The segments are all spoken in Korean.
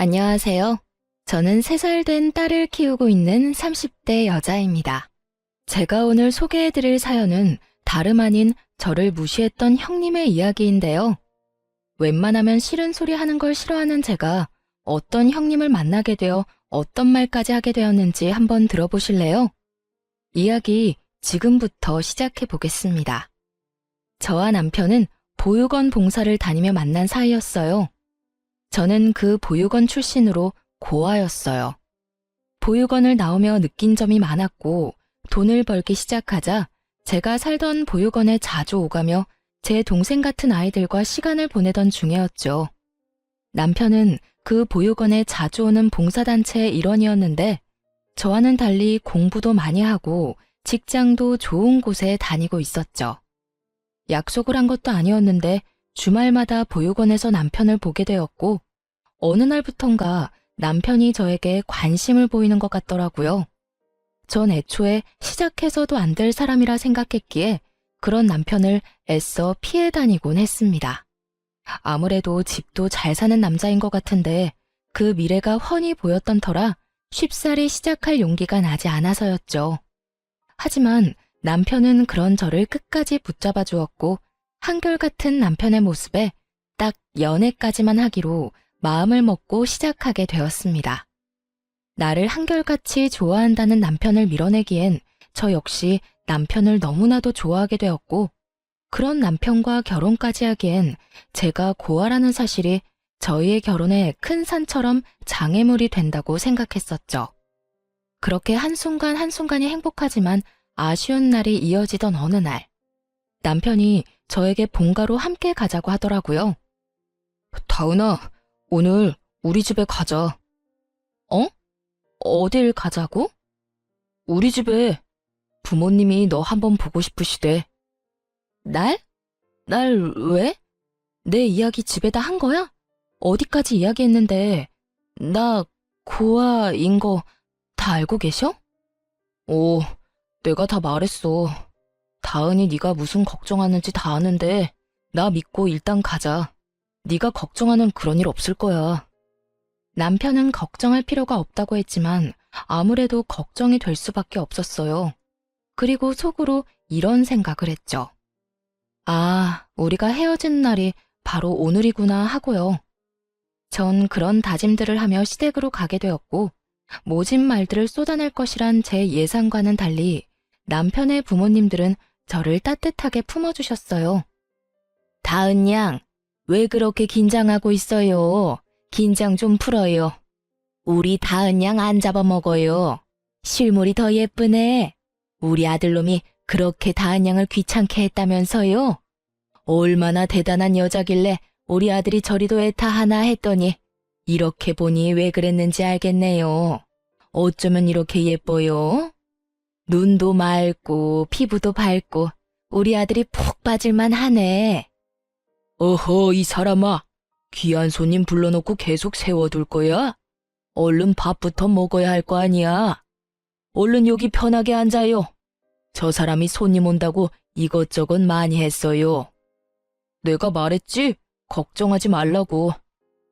안녕하세요. 저는 3살 된 딸을 키우고 있는 30대 여자입니다. 제가 오늘 소개해드릴 사연은 다름 아닌 저를 무시했던 형님의 이야기인데요. 웬만하면 싫은 소리 하는 걸 싫어하는 제가 어떤 형님을 만나게 되어 어떤 말까지 하게 되었는지 한번 들어보실래요? 이야기 지금부터 시작해 보겠습니다. 저와 남편은 보육원 봉사를 다니며 만난 사이였어요. 저는 그 보육원 출신으로 고아였어요. 보육원을 나오며 느낀 점이 많았고 돈을 벌기 시작하자 제가 살던 보육원에 자주 오가며 제 동생 같은 아이들과 시간을 보내던 중이었죠. 남편은 그 보육원에 자주 오는 봉사단체의 일원이었는데 저와는 달리 공부도 많이 하고 직장도 좋은 곳에 다니고 있었죠. 약속을 한 것도 아니었는데 주말마다 보육원에서 남편을 보게 되었고 어느 날부턴가 남편이 저에게 관심을 보이는 것 같더라고요. 전 애초에 시작해서도 안 될 사람이라 생각했기에 그런 남편을 애써 피해 다니곤 했습니다. 아무래도 집도 잘 사는 남자인 것 같은데 그 미래가 훤히 보였던 터라 쉽사리 시작할 용기가 나지 않아서였죠. 하지만 남편은 그런 저를 끝까지 붙잡아 주었고 한결같은 남편의 모습에 딱 연애까지만 하기로 마음을 먹고 시작하게 되었습니다. 나를 한결같이 좋아한다는 남편을 밀어내기엔 저 역시 남편을 너무나도 좋아하게 되었고 그런 남편과 결혼까지 하기엔 제가 고아라는 사실이 저희의 결혼에 큰 산처럼 장애물이 된다고 생각했었죠. 그렇게 한순간 한순간이 행복하지만 아쉬운 날이 이어지던 어느 날 남편이 저에게 본가로 함께 가자고 하더라고요. 다은아, 오늘 우리 집에 가자. 어? 어딜 가자고? 우리 집에 부모님이 너 한번 보고 싶으시대. 날? 날 왜? 내 이야기 집에다 한 거야? 어디까지 이야기했는데 나 고아인 거 다 알고 계셔? 오, 내가 다 말했어. 다은이 네가 무슨 걱정하는지 다 아는데 나 믿고 일단 가자. 네가 걱정하는 그런 일 없을 거야. 남편은 걱정할 필요가 없다고 했지만 아무래도 걱정이 될 수밖에 없었어요. 그리고 속으로 이런 생각을 했죠. 아, 우리가 헤어진 날이 바로 오늘이구나 하고요. 전 그런 다짐들을 하며 시댁으로 가게 되었고 모진 말들을 쏟아낼 것이란 제 예상과는 달리 남편의 부모님들은 저를 따뜻하게 품어주셨어요. 다은 양, 왜 그렇게 긴장하고 있어요? 긴장 좀 풀어요. 우리 다은 양 안 잡아먹어요. 실물이 더 예쁘네. 우리 아들놈이 그렇게 다은 양을 귀찮게 했다면서요? 얼마나 대단한 여자길래 우리 아들이 저리도 애타하나 했더니 이렇게 보니 왜 그랬는지 알겠네요. 어쩌면 이렇게 예뻐요? 눈도 맑고 피부도 밝고 우리 아들이 푹 빠질만 하네. 어허, 이 사람아. 귀한 손님 불러놓고 계속 세워둘 거야? 얼른 밥부터 먹어야 할 거 아니야. 얼른 여기 편하게 앉아요. 저 사람이 손님 온다고 이것저것 많이 했어요. 내가 말했지? 걱정하지 말라고.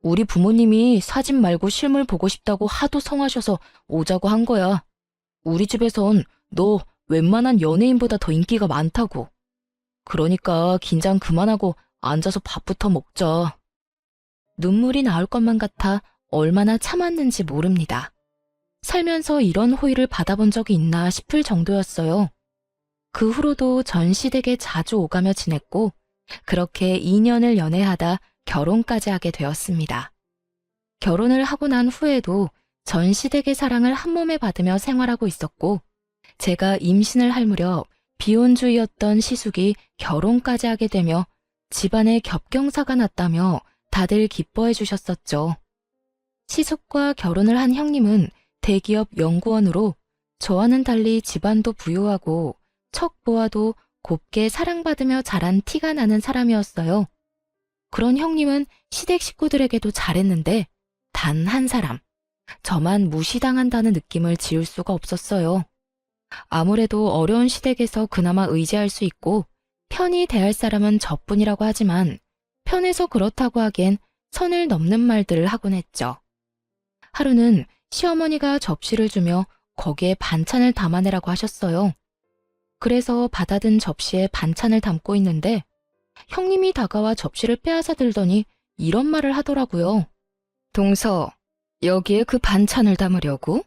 우리 부모님이 사진 말고 실물 보고 싶다고 하도 성하셔서 오자고 한 거야. 우리 집에선 너 웬만한 연예인보다 더 인기가 많다고. 그러니까 긴장 그만하고 앉아서 밥부터 먹자. 눈물이 나올 것만 같아 얼마나 참았는지 모릅니다. 살면서 이런 호의를 받아본 적이 있나 싶을 정도였어요. 그 후로도 전 시댁에 자주 오가며 지냈고 그렇게 2년을 연애하다 결혼까지 하게 되었습니다. 결혼을 하고 난 후에도 전 시댁의 사랑을 한몸에 받으며 생활하고 있었고 제가 임신을 할 무렵 비혼주의였던 시숙이 결혼까지 하게 되며 집안에 겹경사가 났다며 다들 기뻐해 주셨었죠. 시숙과 결혼을 한 형님은 대기업 연구원으로 저와는 달리 집안도 부유하고 척 보아도 곱게 사랑받으며 자란 티가 나는 사람이었어요. 그런 형님은 시댁 식구들에게도 잘했는데 단 한 사람, 저만 무시당한다는 느낌을 지울 수가 없었어요. 아무래도 어려운 시댁에서 그나마 의지할 수 있고 편히 대할 사람은 저뿐이라고 하지만 편해서 그렇다고 하기엔 선을 넘는 말들을 하곤 했죠. 하루는 시어머니가 접시를 주며 거기에 반찬을 담아내라고 하셨어요. 그래서 받아든 접시에 반찬을 담고 있는데 형님이 다가와 접시를 빼앗아 들더니 이런 말을 하더라고요. 동서, 여기에 그 반찬을 담으려고?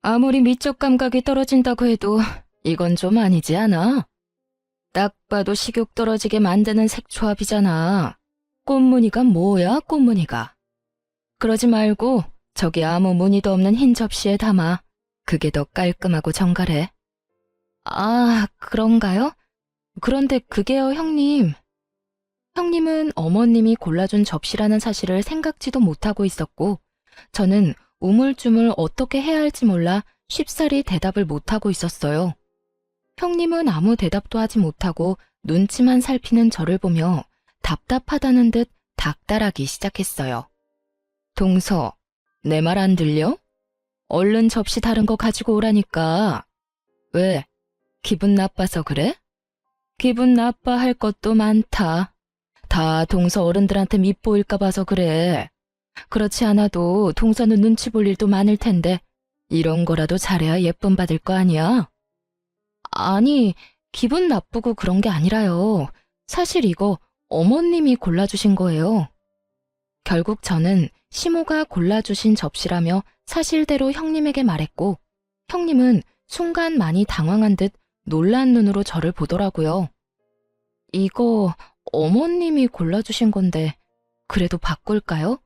아무리 미적 감각이 떨어진다고 해도 이건 좀 아니지 않아? 딱 봐도 식욕 떨어지게 만드는 색조합이잖아. 꽃무늬가 뭐야, 꽃무늬가. 그러지 말고 저기 아무 무늬도 없는 흰 접시에 담아. 그게 더 깔끔하고 정갈해. 아, 그런가요? 그런데 그게요, 형님. 형님은 어머님이 골라준 접시라는 사실을 생각지도 못하고 있었고, 저는 우물쭈물 어떻게 해야 할지 몰라 쉽사리 대답을 못하고 있었어요. 형님은 아무 대답도 하지 못하고 눈치만 살피는 저를 보며 답답하다는 듯 닥달하기 시작했어요. 동서, 내 말 안 들려? 얼른 접시 다른 거 가지고 오라니까. 왜? 기분 나빠서 그래? 기분 나빠할 것도 많다. 다 동서 어른들한테 밉보일까 봐서 그래. 그렇지 않아도 동서는 눈치 볼 일도 많을 텐데 이런 거라도 잘해야 예쁨 받을 거 아니야? 아니, 기분 나쁘고 그런 게 아니라요. 사실 이거 어머님이 골라주신 거예요. 결국 저는 시모가 골라주신 접시라며 사실대로 형님에게 말했고, 형님은 순간 많이 당황한 듯 놀란 눈으로 저를 보더라고요. 이거 어머님이 골라주신 건데 그래도 바꿀까요?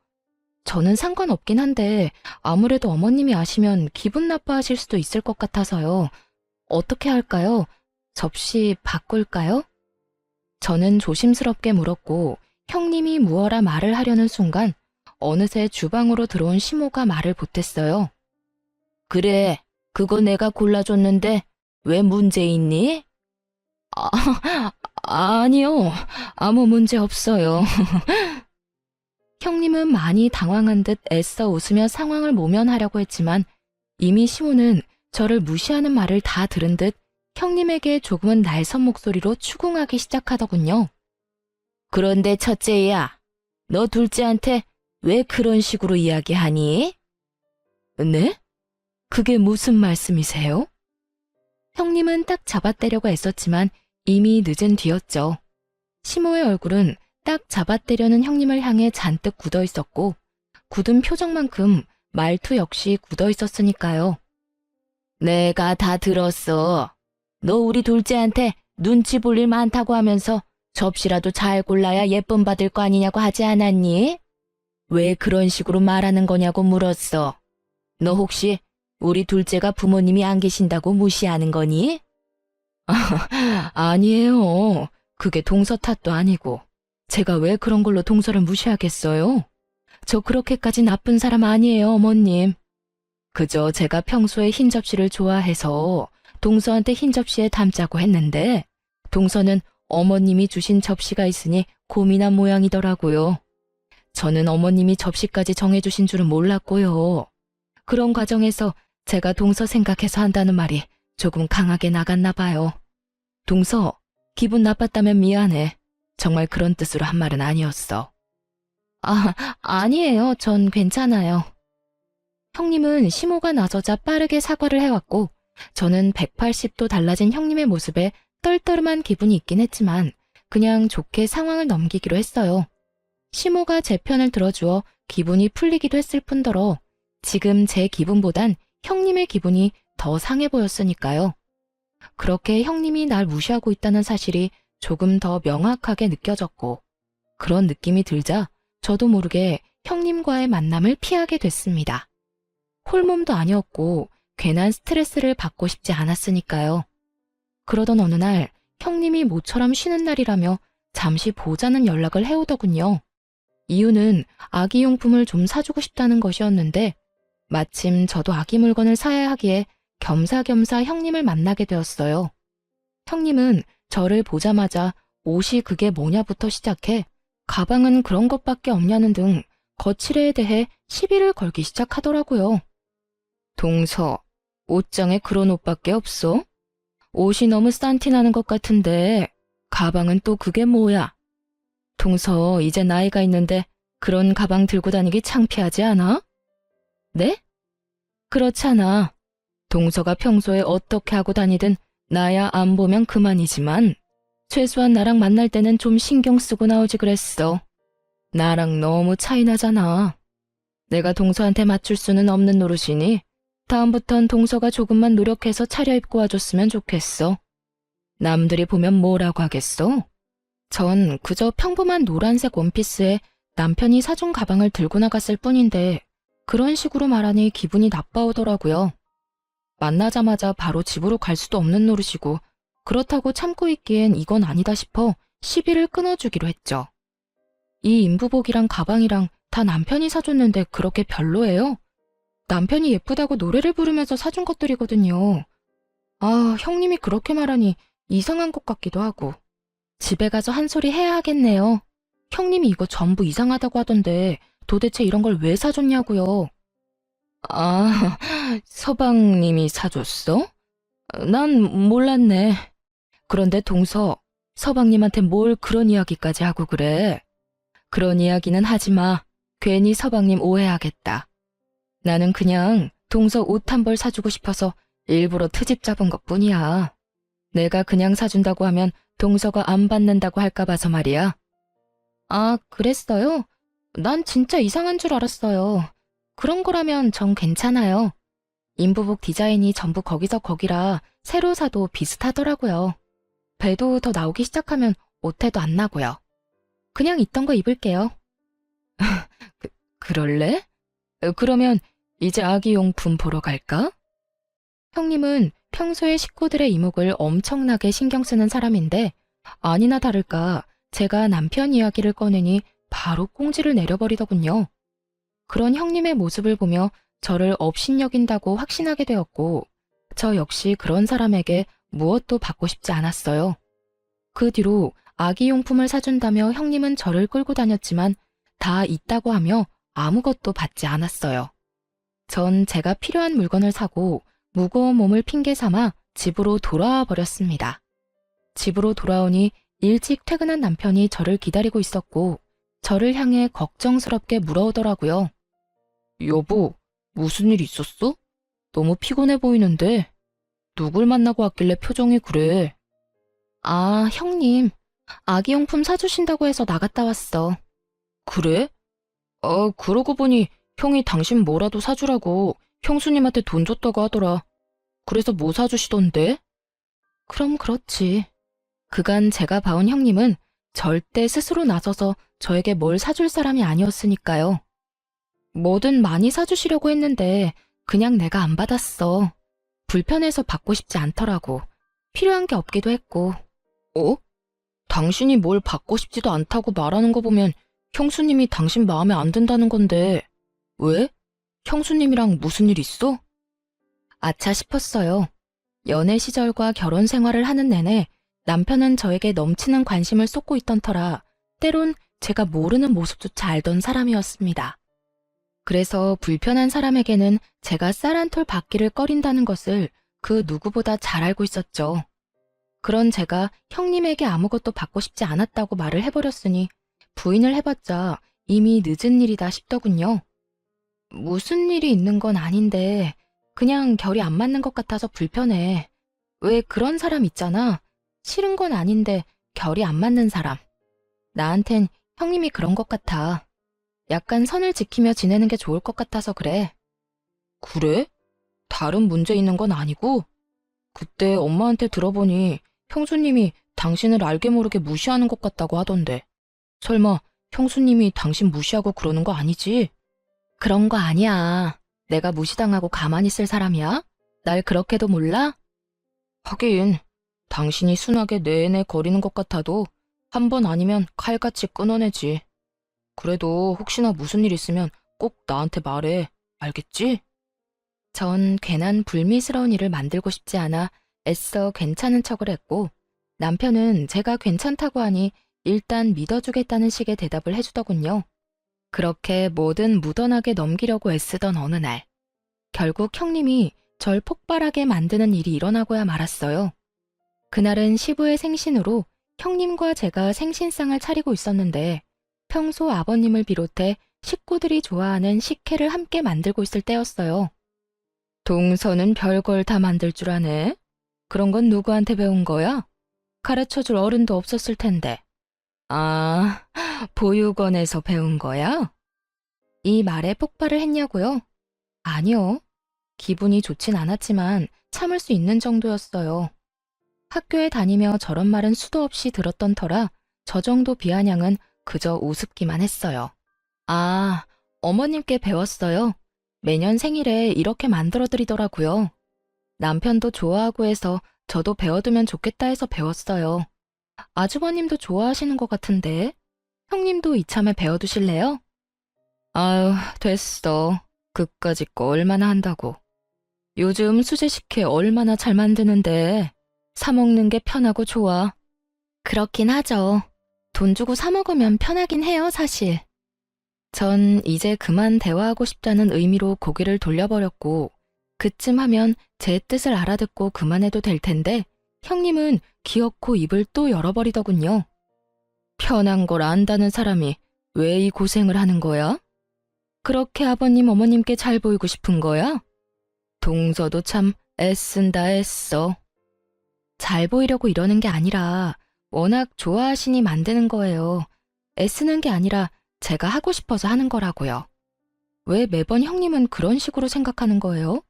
저는 상관없긴 한데 아무래도 어머님이 아시면 기분 나빠하실 수도 있을 것 같아서요. 어떻게 할까요? 접시 바꿀까요? 저는 조심스럽게 물었고 형님이 무어라 말을 하려는 순간 어느새 주방으로 들어온 시모가 말을 보탰어요. 그래, 그거 내가 골라줬는데 왜 문제 있니? 아니요, 아무 문제 없어요. 형님은 많이 당황한 듯 애써 웃으며 상황을 모면하려고 했지만 이미 시모는 저를 무시하는 말을 다 들은 듯 형님에게 조금은 날선 목소리로 추궁하기 시작하더군요. 그런데 첫째야, 너 둘째한테 왜 그런 식으로 이야기하니? 네? 그게 무슨 말씀이세요? 형님은 딱 잡아떼려고 애썼지만 이미 늦은 뒤였죠. 시모의 얼굴은 딱 잡아떼려는 형님을 향해 잔뜩 굳어 있었고 굳은 표정만큼 말투 역시 굳어 있었으니까요. 내가 다 들었어. 너 우리 둘째한테 눈치 볼 일 많다고 하면서 접시라도 잘 골라야 예쁨 받을 거 아니냐고 하지 않았니? 왜 그런 식으로 말하는 거냐고 물었어. 너 혹시 우리 둘째가 부모님이 안 계신다고 무시하는 거니? 아니에요. 그게 동서 탓도 아니고 제가 왜 그런 걸로 동서를 무시하겠어요? 저 그렇게까지 나쁜 사람 아니에요, 어머님. 그저 제가 평소에 흰 접시를 좋아해서 동서한테 흰 접시에 담자고 했는데 동서는 어머님이 주신 접시가 있으니 고민한 모양이더라고요. 저는 어머님이 접시까지 정해주신 줄은 몰랐고요. 그런 과정에서 제가 동서 생각해서 한다는 말이 조금 강하게 나갔나 봐요. 동서, 기분 나빴다면 미안해. 정말 그런 뜻으로 한 말은 아니었어. 아니에요. 전 괜찮아요. 형님은 시모가 나서자 빠르게 사과를 해왔고 저는 180도 달라진 형님의 모습에 떨떠름한 기분이 있긴 했지만 그냥 좋게 상황을 넘기기로 했어요. 시모가 제 편을 들어주어 기분이 풀리기도 했을 뿐더러 지금 제 기분보단 형님의 기분이 더 상해 보였으니까요. 그렇게 형님이 날 무시하고 있다는 사실이 조금 더 명확하게 느껴졌고 그런 느낌이 들자 저도 모르게 형님과의 만남을 피하게 됐습니다. 홀몸도 아니었고 괜한 스트레스를 받고 싶지 않았으니까요. 그러던 어느 날 형님이 모처럼 쉬는 날이라며 잠시 보자는 연락을 해오더군요. 이유는 아기 용품을 좀 사주고 싶다는 것이었는데 마침 저도 아기 물건을 사야 하기에 겸사겸사 형님을 만나게 되었어요. 형님은 저를 보자마자 옷이 그게 뭐냐부터 시작해 가방은 그런 것밖에 없냐는 등 거칠애에 대해 시비를 걸기 시작하더라고요. 동서, 옷장에 그런 옷밖에 없어? 옷이 너무 싼티 나는 것 같은데 가방은 또 그게 뭐야? 동서, 이제 나이가 있는데 그런 가방 들고 다니기 창피하지 않아? 네? 그렇잖아. 동서가 평소에 어떻게 하고 다니든 나야 안 보면 그만이지만 최소한 나랑 만날 때는 좀 신경 쓰고 나오지 그랬어. 나랑 너무 차이 나잖아. 내가 동서한테 맞출 수는 없는 노릇이니 다음부턴 동서가 조금만 노력해서 차려입고 와줬으면 좋겠어. 남들이 보면 뭐라고 하겠어? 전 그저 평범한 노란색 원피스에 남편이 사준 가방을 들고 나갔을 뿐인데 그런 식으로 말하니 기분이 나빠오더라고요. 만나자마자 바로 집으로 갈 수도 없는 노릇이고 그렇다고 참고 있기엔 이건 아니다 싶어 시비를 끊어주기로 했죠. 이 인부복이랑 가방이랑 다 남편이 사줬는데 그렇게 별로예요? 남편이 예쁘다고 노래를 부르면서 사준 것들이거든요. 아, 형님이 그렇게 말하니 이상한 것 같기도 하고. 집에 가서 한 소리 해야 하겠네요. 형님이 이거 전부 이상하다고 하던데 도대체 이런 걸 왜 사줬냐고요. 아, 서방님이 사줬어? 난 몰랐네. 그런데 동서, 서방님한테 뭘 그런 이야기까지 하고 그래? 그런 이야기는 하지 마. 괜히 서방님 오해하겠다. 나는 그냥 동서 옷 한 벌 사주고 싶어서 일부러 트집 잡은 것뿐이야. 내가 그냥 사준다고 하면 동서가 안 받는다고 할까 봐서 말이야. 아, 그랬어요? 난 진짜 이상한 줄 알았어요. 그런 거라면 전 괜찮아요. 인부복 디자인이 전부 거기서 거기라 새로 사도 비슷하더라고요. 배도 더 나오기 시작하면 옷태도 안 나고요. 그냥 있던 거 입을게요. 그럴래? 그러면 이제 아기용품 보러 갈까? 형님은 평소에 식구들의 이목을 엄청나게 신경 쓰는 사람인데 아니나 다를까 제가 남편 이야기를 꺼내니 바로 꽁지를 내려버리더군요. 그런 형님의 모습을 보며 저를 업신여긴다고 확신하게 되었고 저 역시 그런 사람에게 무엇도 받고 싶지 않았어요. 그 뒤로 아기용품을 사준다며 형님은 저를 끌고 다녔지만 다 있다고 하며 아무것도 받지 않았어요. 전 제가 필요한 물건을 사고 무거운 몸을 핑계 삼아 집으로 돌아와 버렸습니다. 집으로 돌아오니 일찍 퇴근한 남편이 저를 기다리고 있었고 저를 향해 걱정스럽게 물어오더라고요. 여보, 무슨 일 있었어? 너무 피곤해 보이는데 누굴 만나고 왔길래 표정이 그래? 아, 형님. 아기용품 사주신다고 해서 나갔다 왔어. 그래? 그러고 보니 형이 당신 뭐라도 사주라고 형수님한테 돈 줬다고 하더라. 그래서 뭐 사주시던데? 그럼 그렇지. 그간 제가 봐온 형님은 절대 스스로 나서서 저에게 뭘 사줄 사람이 아니었으니까요. 뭐든 많이 사주시려고 했는데 그냥 내가 안 받았어. 불편해서 받고 싶지 않더라고. 필요한 게 없기도 했고. 어? 당신이 뭘 받고 싶지도 않다고 말하는 거 보면 형수님이 당신 마음에 안 든다는 건데 왜? 형수님이랑 무슨 일 있어? 아차 싶었어요. 연애 시절과 결혼 생활을 하는 내내 남편은 저에게 넘치는 관심을 쏟고 있던 터라 때론 제가 모르는 모습조차 알던 사람이었습니다. 그래서 불편한 사람에게는 제가 쌀 한 톨 받기를 꺼린다는 것을 그 누구보다 잘 알고 있었죠. 그런 제가 형님에게 아무것도 받고 싶지 않았다고 말을 해버렸으니 부인을 해봤자 이미 늦은 일이다 싶더군요. 무슨 일이 있는 건 아닌데 그냥 결이 안 맞는 것 같아서 불편해. 왜 그런 사람 있잖아. 싫은 건 아닌데 결이 안 맞는 사람. 나한텐 형님이 그런 것 같아. 약간 선을 지키며 지내는 게 좋을 것 같아서 그래. 그래? 다른 문제 있는 건 아니고? 그때 엄마한테 들어보니 형수님이 당신을 알게 모르게 무시하는 것 같다고 하던데. 설마 형수님이 당신 무시하고 그러는 거 아니지? 그런 거 아니야. 내가 무시당하고 가만히 있을 사람이야? 날 그렇게도 몰라? 하긴 당신이 순하게 내내 거리는 것 같아도 한 번 아니면 칼같이 끊어내지. 그래도 혹시나 무슨 일 있으면 꼭 나한테 말해. 알겠지? 전 괜한 불미스러운 일을 만들고 싶지 않아 애써 괜찮은 척을 했고 남편은 제가 괜찮다고 하니 일단 믿어주겠다는 식의 대답을 해주더군요. 그렇게 뭐든 무던하게 넘기려고 애쓰던 어느 날 결국 형님이 절 폭발하게 만드는 일이 일어나고야 말았어요. 그날은 시부의 생신으로 형님과 제가 생신상을 차리고 있었는데 평소 아버님을 비롯해 식구들이 좋아하는 식혜를 함께 만들고 있을 때였어요. 동서는 별걸 다 만들 줄 아네. 그런 건 누구한테 배운 거야? 가르쳐줄 어른도 없었을 텐데. 아, 보육원에서 배운 거야? 이 말에 폭발을 했냐고요? 아니요. 기분이 좋진 않았지만 참을 수 있는 정도였어요. 학교에 다니며 저런 말은 수도 없이 들었던 터라 저 정도 비아냥은 그저 우습기만 했어요. 아, 어머님께 배웠어요. 매년 생일에 이렇게 만들어드리더라고요. 남편도 좋아하고 해서 저도 배워두면 좋겠다 해서 배웠어요. 아주버님도 좋아하시는 것 같은데 형님도 이참에 배워두실래요? 아유, 됐어. 그까짓 거 얼마나 한다고. 요즘 수제식혜 얼마나 잘 만드는데 사 먹는 게 편하고 좋아. 그렇긴 하죠. 돈 주고 사 먹으면 편하긴 해요, 사실. 전 이제 그만 대화하고 싶다는 의미로 고개를 돌려버렸고 그쯤 하면 제 뜻을 알아듣고 그만해도 될 텐데 형님은 기어코 입을 또 열어버리더군요. 편한 걸 안다는 사람이 왜 이 고생을 하는 거야? 그렇게 아버님 어머님께 잘 보이고 싶은 거야? 동서도 참 애쓴다 애써. 잘 보이려고 이러는 게 아니라 워낙 좋아하시니 만드는 거예요. 애쓰는 게 아니라 제가 하고 싶어서 하는 거라고요. 왜 매번 형님은 그런 식으로 생각하는 거예요?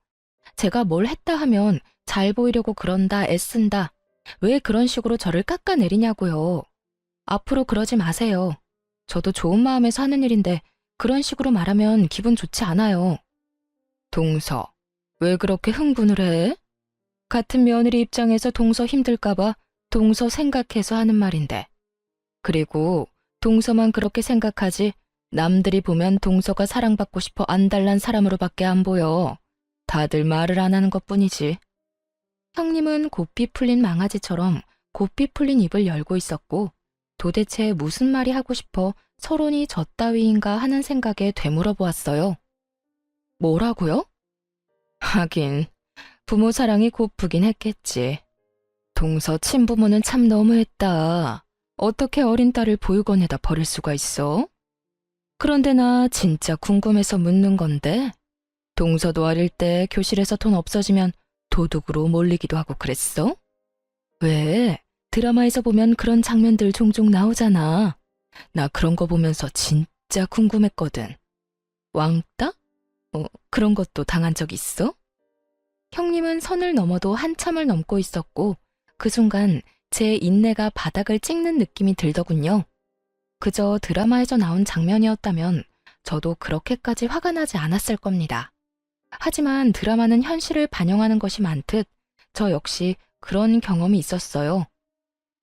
제가 뭘 했다 하면 잘 보이려고 그런다, 애쓴다. 왜 그런 식으로 저를 깎아내리냐고요. 앞으로 그러지 마세요. 저도 좋은 마음에서 하는 일인데 그런 식으로 말하면 기분 좋지 않아요. 동서, 왜 그렇게 흥분을 해? 같은 며느리 입장에서 동서 힘들까봐 동서 생각해서 하는 말인데. 그리고 동서만 그렇게 생각하지 남들이 보면 동서가 사랑받고 싶어 안달난 사람으로밖에 안 보여. 다들 말을 안 하는 것뿐이지. 형님은 고삐 풀린 망아지처럼 고삐 풀린 입을 열고 있었고 도대체 무슨 말이 하고 싶어 서론이 저 따위인가 하는 생각에 되물어 보았어요. 뭐라고요? 하긴 부모 사랑이 고프긴 했겠지. 동서 친부모는 참 너무했다. 어떻게 어린 딸을 보육원에다 버릴 수가 있어? 그런데 나 진짜 궁금해서 묻는 건데 동서도 어릴 때 교실에서 돈 없어지면 도둑으로 몰리기도 하고 그랬어? 왜? 드라마에서 보면 그런 장면들 종종 나오잖아. 나 그런 거 보면서 진짜 궁금했거든. 왕따? 그런 것도 당한 적 있어? 형님은 선을 넘어도 한참을 넘고 있었고 그 순간 제 인내가 바닥을 찍는 느낌이 들더군요. 그저 드라마에서 나온 장면이었다면 저도 그렇게까지 화가 나지 않았을 겁니다. 하지만 드라마는 현실을 반영하는 것이 많듯 저 역시 그런 경험이 있었어요.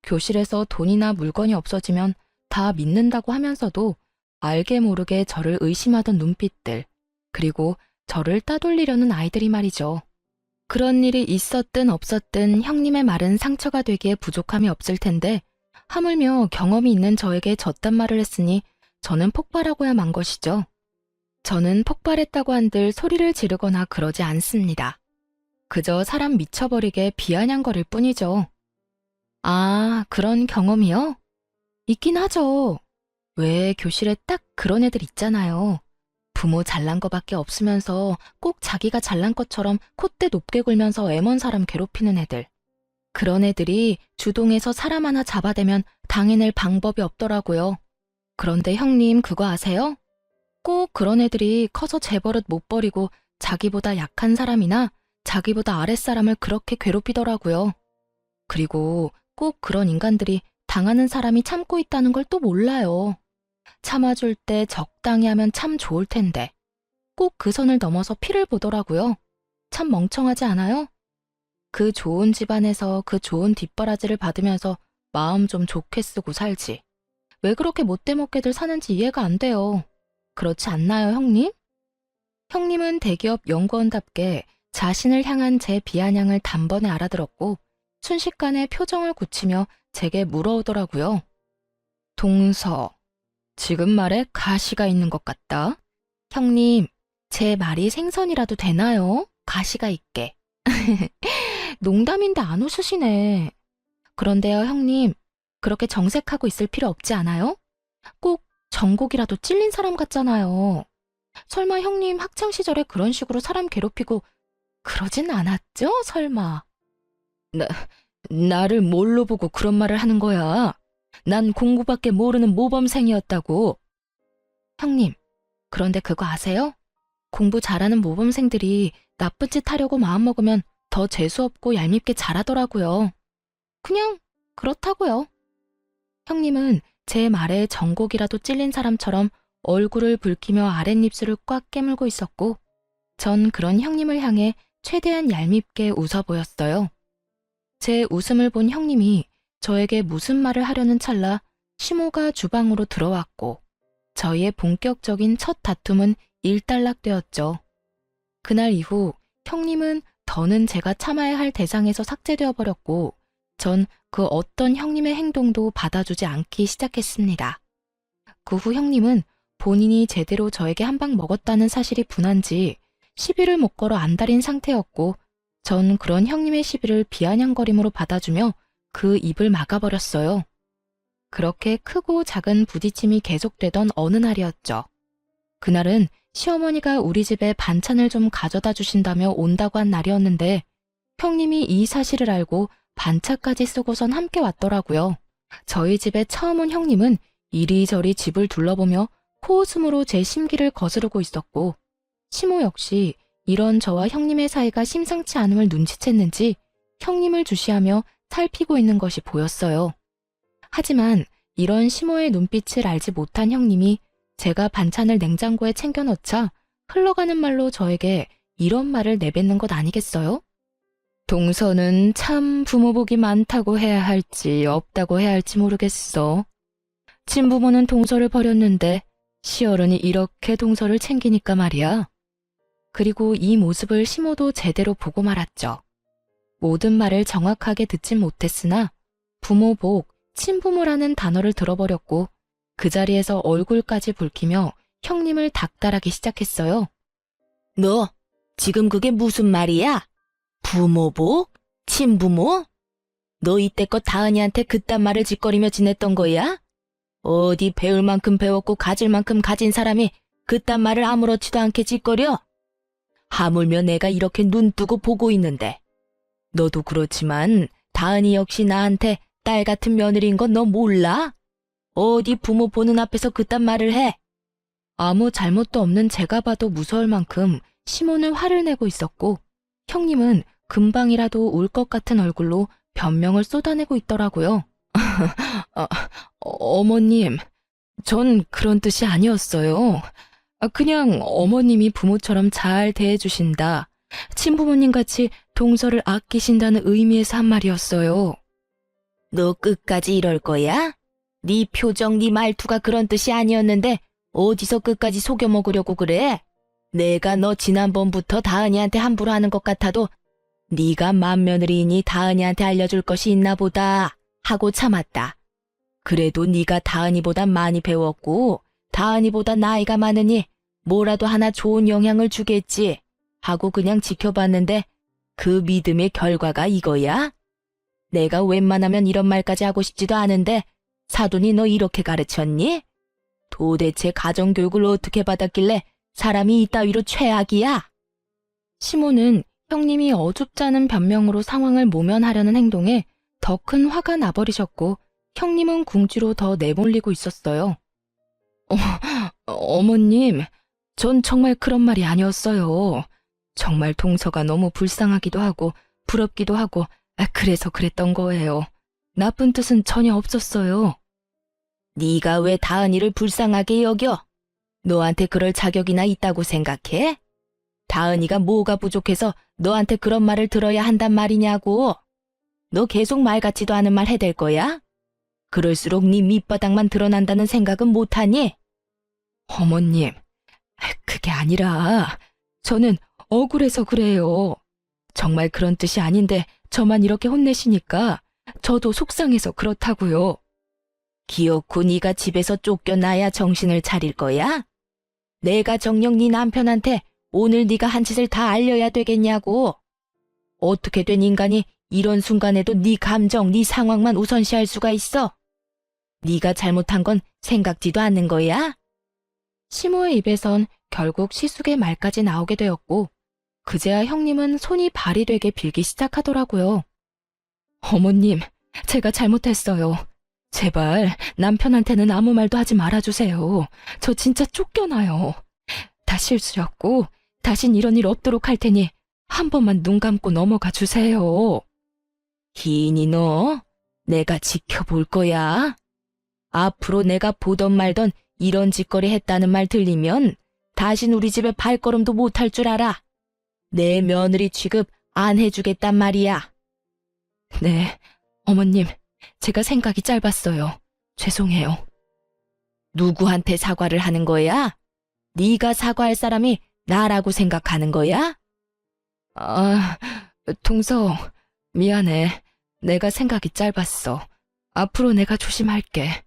교실에서 돈이나 물건이 없어지면 다 믿는다고 하면서도 알게 모르게 저를 의심하던 눈빛들, 그리고 저를 따돌리려는 아이들이 말이죠. 그런 일이 있었든 없었든 형님의 말은 상처가 되기에 부족함이 없을 텐데 하물며 경험이 있는 저에게 저딴 말을 했으니 저는 폭발하고야 만 것이죠. 저는 폭발했다고 한들 소리를 지르거나 그러지 않습니다. 그저 사람 미쳐버리게 비아냥거릴 뿐이죠. 아, 그런 경험이요? 있긴 하죠. 왜 교실에 딱 그런 애들 있잖아요. 부모 잘난 거밖에 없으면서 꼭 자기가 잘난 것처럼 콧대 높게 굴면서 애먼 사람 괴롭히는 애들. 그런 애들이 주동에서 사람 하나 잡아대면 당해낼 방법이 없더라고요. 그런데 형님 그거 아세요? 꼭 그런 애들이 커서 제 버릇 못 버리고 자기보다 약한 사람이나 자기보다 아랫사람을 그렇게 괴롭히더라고요. 그리고 꼭 그런 인간들이 당하는 사람이 참고 있다는 걸 또 몰라요. 참아줄 때 적당히 하면 참 좋을 텐데 꼭 그 선을 넘어서 피를 보더라고요. 참 멍청하지 않아요? 그 좋은 집안에서 그 좋은 뒷바라지를 받으면서 마음 좀 좋게 쓰고 살지. 왜 그렇게 못되먹게들 사는지 이해가 안 돼요. 그렇지 않나요, 형님? 형님은 대기업 연구원답게 자신을 향한 제 비아냥을 단번에 알아들었고 순식간에 표정을 굳히며 제게 물어오더라고요. 동서, 지금 말에 가시가 있는 것 같다. 형님, 제 말이 생선이라도 되나요? 가시가 있게. 농담인데 안 웃으시네. 그런데요, 형님, 그렇게 정색하고 있을 필요 없지 않아요? 꼭 전곡이라도 찔린 사람 같잖아요. 설마 형님 학창시절에 그런 식으로 사람 괴롭히고 그러진 않았죠? 설마. 나를 뭘로 보고 그런 말을 하는 거야? 난 공부밖에 모르는 모범생이었다고. 형님, 그런데 그거 아세요? 공부 잘하는 모범생들이 나쁜 짓 하려고 마음먹으면 더 재수없고 얄밉게 자라더라고요. 그냥 그렇다고요. 형님은 제 말에 전곡이라도 찔린 사람처럼 얼굴을 붉히며 아랫입술을 꽉 깨물고 있었고, 전 그런 형님을 향해 최대한 얄밉게 웃어 보였어요. 제 웃음을 본 형님이 저에게 무슨 말을 하려는 찰나 시모가 주방으로 들어왔고, 저희의 본격적인 첫 다툼은 일단락되었죠. 그날 이후 형님은 더는 제가 참아야 할 대상에서 삭제되어 버렸고, 전 그 어떤 형님의 행동도 받아주지 않기 시작했습니다. 그 후 형님은 본인이 제대로 저에게 한 방 먹었다는 사실이 분한지 시비를 못 걸어 안달인 상태였고, 전 그런 형님의 시비를 비아냥거림으로 받아주며 그 입을 막아버렸어요. 그렇게 크고 작은 부딪힘이 계속되던 어느 날이었죠. 그날은 시어머니가 우리 집에 반찬을 좀 가져다 주신다며 온다고 한 날이었는데, 형님이 이 사실을 알고 반차까지 쓰고선 함께 왔더라고요. 저희 집에 처음 온 형님은 이리저리 집을 둘러보며 코웃음으로 제 심기를 거스르고 있었고, 시모 역시 이런 저와 형님의 사이가 심상치 않음을 눈치챘는지 형님을 주시하며 살피고 있는 것이 보였어요. 하지만 이런 시모의 눈빛을 알지 못한 형님이 제가 반찬을 냉장고에 챙겨넣자 흘러가는 말로 저에게 이런 말을 내뱉는 것 아니겠어요? 동서는 참 부모복이 많다고 해야 할지 없다고 해야 할지 모르겠어. 친부모는 동서를 버렸는데 시어른이 이렇게 동서를 챙기니까 말이야. 그리고 이 모습을 시모도 제대로 보고 말았죠. 모든 말을 정확하게 듣진 못했으나 부모복, 친부모라는 단어를 들어버렸고, 그 자리에서 얼굴까지 붉히며 형님을 닥달하기 시작했어요. 너 지금 그게 무슨 말이야? 부모복? 친부모? 너 이때껏 다은이한테 그딴 말을 짓거리며 지냈던 거야? 어디 배울 만큼 배웠고 가질 만큼 가진 사람이 그딴 말을 아무렇지도 않게 짓거려? 하물며 내가 이렇게 눈 뜨고 보고 있는데. 너도 그렇지만 다은이 역시 나한테 딸 같은 며느리인 건 너 몰라? 어디 부모 보는 앞에서 그딴 말을 해? 아무 잘못도 없는 제가 봐도 무서울 만큼 시몬은 화를 내고 있었고, 형님은 금방이라도 울 것 같은 얼굴로 변명을 쏟아내고 있더라고요. 어머님, 전 그런 뜻이 아니었어요. 그냥 어머님이 부모처럼 잘 대해주신다, 친부모님 같이 동서를 아끼신다는 의미에서 한 말이었어요. 너 끝까지 이럴 거야? 네 표정, 네 말투가 그런 뜻이 아니었는데 어디서 끝까지 속여 먹으려고 그래? 내가 너 지난번부터 다은이한테 함부로 하는 것 같아도 네가 맏며느리이니 다은이한테 알려줄 것이 있나 보다 하고 참았다. 그래도 네가 다은이보다 많이 배웠고 다은이보다 나이가 많으니 뭐라도 하나 좋은 영향을 주겠지 하고 그냥 지켜봤는데 그 믿음의 결과가 이거야? 내가 웬만하면 이런 말까지 하고 싶지도 않은데 사돈이 너 이렇게 가르쳤니? 도대체 가정교육을 어떻게 받았길래 사람이 이따위로 최악이야? 시모는 형님이 어줍지 않은 변명으로 상황을 모면하려는 행동에 더 큰 화가 나버리셨고, 형님은 궁지로 더 내몰리고 있었어요. 어머님, 전 정말 그런 말이 아니었어요. 정말 동서가 너무 불쌍하기도 하고 부럽기도 하고 그래서 그랬던 거예요. 나쁜 뜻은 전혀 없었어요. 네가 왜 다은이를 불쌍하게 여겨? 너한테 그럴 자격이나 있다고 생각해? 다은이가 뭐가 부족해서 너한테 그런 말을 들어야 한단 말이냐고. 너 계속 말 같지도 않은 말 해댈 거야? 그럴수록 네 밑바닥만 드러난다는 생각은 못하니? 어머님, 그게 아니라 저는 억울해서 그래요. 정말 그런 뜻이 아닌데 저만 이렇게 혼내시니까 저도 속상해서 그렇다고요. 기어코 네가 집에서 쫓겨나야 정신을 차릴 거야? 내가 정녕 네 남편한테 오늘 네가 한 짓을 다 알려야 되겠냐고. 어떻게 된 인간이 이런 순간에도 네 감정, 네 상황만 우선시할 수가 있어? 네가 잘못한 건 생각지도 않는 거야? 시모의 입에선 결국 시숙의 말까지 나오게 되었고 그제야 형님은 손이 발이 되게 빌기 시작하더라고요. 어머님, 제가 잘못했어요. 제발 남편한테는 아무 말도 하지 말아주세요. 저 진짜 쫓겨나요. 다 실수였고 다신 이런 일 없도록 할 테니 한 번만 눈 감고 넘어가 주세요. 희인이 너, 내가 지켜볼 거야. 앞으로 내가 보던 말던 이런 짓거리 했다는 말 들리면 다신 우리 집에 발걸음도 못할 줄 알아. 내 며느리 취급 안 해주겠단 말이야. 네, 어머님, 제가 생각이 짧았어요. 죄송해요. 누구한테 사과를 하는 거야? 네가 사과할 사람이 나라고 생각하는 거야? 아, 동서, 미안해. 내가 생각이 짧았어. 앞으로 내가 조심할게.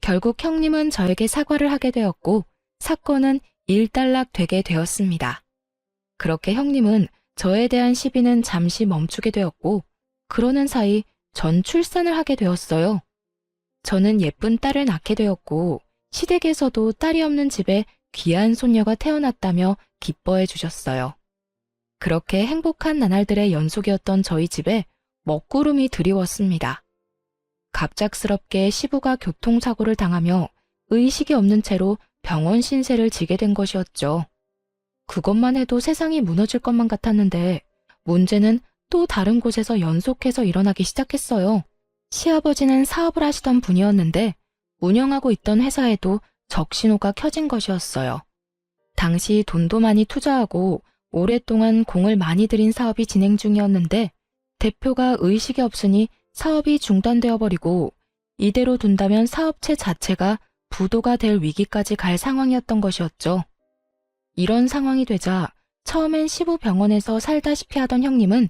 결국 형님은 저에게 사과를 하게 되었고 사건은 일단락 되게 되었습니다. 그렇게 형님은 저에 대한 시비는 잠시 멈추게 되었고 그러는 사이 전 출산을 하게 되었어요. 저는 예쁜 딸을 낳게 되었고 시댁에서도 딸이 없는 집에 귀한 손녀가 태어났다며 기뻐해 주셨어요. 그렇게 행복한 나날들의 연속이었던 저희 집에 먹구름이 드리웠습니다. 갑작스럽게 시부가 교통사고를 당하며 의식이 없는 채로 병원 신세를 지게 된 것이었죠. 그것만 해도 세상이 무너질 것만 같았는데 문제는 또 다른 곳에서 연속해서 일어나기 시작했어요. 시아버지는 사업을 하시던 분이었는데 운영하고 있던 회사에도 적신호가 켜진 것이었어요. 당시 돈도 많이 투자하고 오랫동안 공을 많이 들인 사업이 진행 중이었는데 대표가 의식이 없으니 사업이 중단되어 버리고 이대로 둔다면 사업체 자체가 부도가 될 위기까지 갈 상황이었던 것이었죠. 이런 상황이 되자 처음엔 시부 병원에서 살다시피 하던 형님은